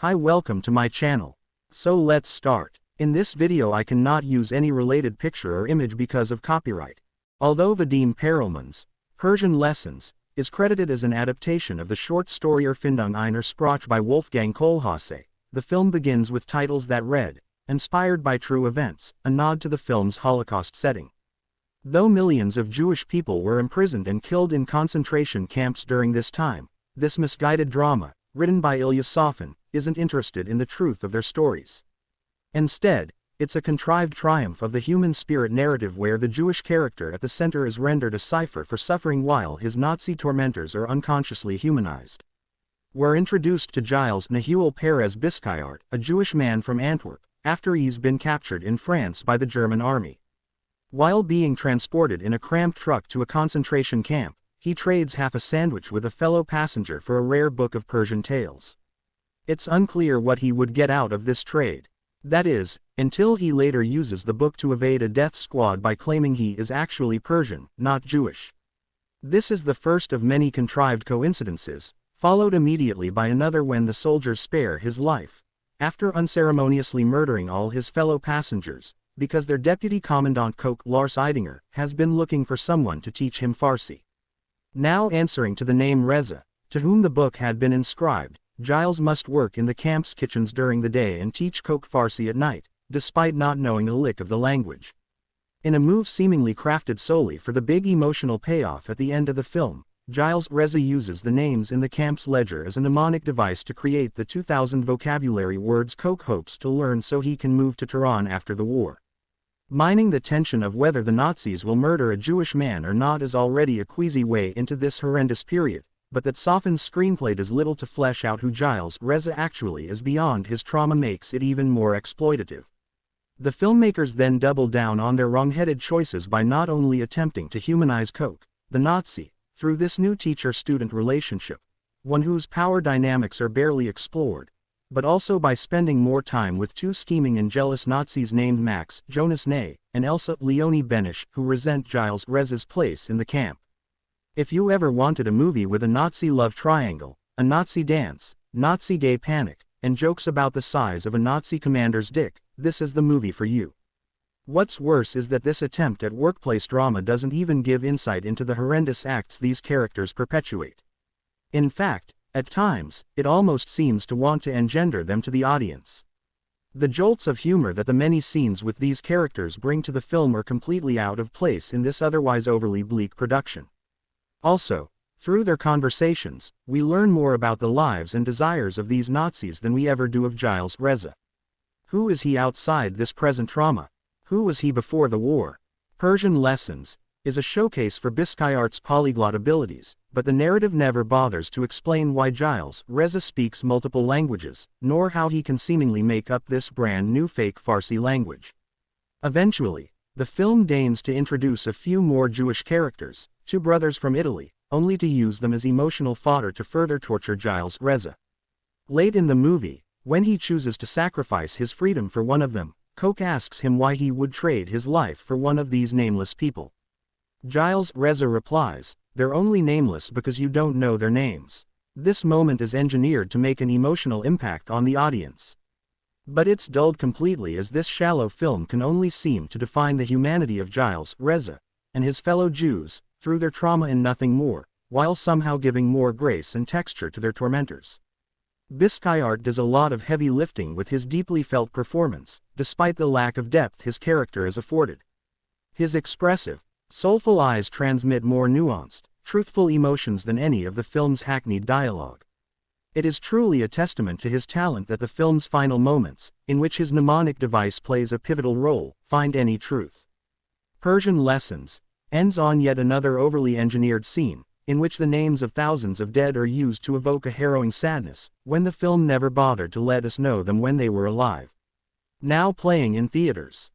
Hi, welcome to my channel. So let's start. In this video I cannot use any related picture or image because of copyright. Although vadim perelman's Persian Lessons is credited as an adaptation of the short story Erfindung einer Sprache by Wolfgang Kohlhase, the film begins with titles that read, "Inspired by True Events," a nod to the film's Holocaust setting. Though millions of Jewish people were imprisoned and killed in concentration camps during this time, this misguided drama, written by Ilya Safin, isn't interested in the truth of their stories. Instead, it's a contrived triumph of the human spirit narrative where the Jewish character at the center is rendered a cipher for suffering while his Nazi tormentors are unconsciously humanized. We're introduced to Gilles Nahuel Pérez Biscayart, a Jewish man from Antwerp, after he's been captured in France by the German army. While being transported in a cramped truck to a concentration camp, he trades half a sandwich with a fellow passenger for a rare book of Persian tales. It's unclear what he would get out of this trade. That is, until he later uses the book to evade a death squad by claiming he is actually Persian, not Jewish. This is the first of many contrived coincidences, followed immediately by another when the soldiers spare his life, after unceremoniously murdering all his fellow passengers, because their deputy commandant Koch Lars Eidinger has been looking for someone to teach him Farsi. Now answering to the name Reza, to whom the book had been inscribed, Gilles must work in the camp's kitchens during the day and teach Koch Farsi at night, despite not knowing a lick of the language. In a move seemingly crafted solely for the big emotional payoff at the end of the film, Gilles Reza uses the names in the camp's ledger as a mnemonic device to create the 2,000 vocabulary words Koch hopes to learn so he can move to Tehran after the war. Mining the tension of whether the Nazis will murder a Jewish man or not is already a queasy way into this horrendous period, but that Safin's screenplay does little to flesh out who Gilles Reza actually is beyond his trauma makes it even more exploitative. The filmmakers then double down on their wrong-headed choices by not only attempting to humanize Koch, the Nazi, through this new teacher-student relationship, one whose power dynamics are barely explored, but also by spending more time with two scheming and jealous Nazis named Max Jonas Ney and Elsa Leonie Benish who resent Gilles Reza's place in the camp. If you ever wanted a movie with a Nazi love triangle, a Nazi dance, Nazi gay panic, and jokes about the size of a Nazi commander's dick, this is the movie for you. What's worse is that this attempt at workplace drama doesn't even give insight into the horrendous acts these characters perpetuate. In fact, at times, it almost seems to want to engender them to the audience. The jolts of humor that the many scenes with these characters bring to the film are completely out of place in this otherwise overly bleak production. Also, through their conversations, we learn more about the lives and desires of these Nazis than we ever do of Gilles Reza. Who is he outside this present trauma? Who was he before the war? Persian Lessons is a showcase for Biscayart's polyglot abilities, but the narrative never bothers to explain why Gilles Reza speaks multiple languages, nor how he can seemingly make up this brand new fake Farsi language. Eventually, the film deigns to introduce a few more Jewish characters, two brothers from Italy, only to use them as emotional fodder to further torture Gilles Reza. Late in the movie, when he chooses to sacrifice his freedom for one of them, Koch asks him why he would trade his life for one of these nameless people. Gilles Reza replies, "They're only nameless because you don't know their names." This moment is engineered to make an emotional impact on the audience. But it's dulled completely as this shallow film can only seem to define the humanity of Gilles Reza and his fellow Jews, through their trauma and nothing more, while somehow giving more grace and texture to their tormentors. Biscayart does a lot of heavy lifting with his deeply felt performance, despite the lack of depth his character is afforded. His expressive, soulful eyes transmit more nuanced, truthful emotions than any of the film's hackneyed dialogue. It is truly a testament to his talent that the film's final moments, in which his mnemonic device plays a pivotal role, find any truth. Persian Lessons ends on yet another overly engineered scene, in which the names of thousands of dead are used to evoke a harrowing sadness, when the film never bothered to let us know them when they were alive. Now playing in theaters.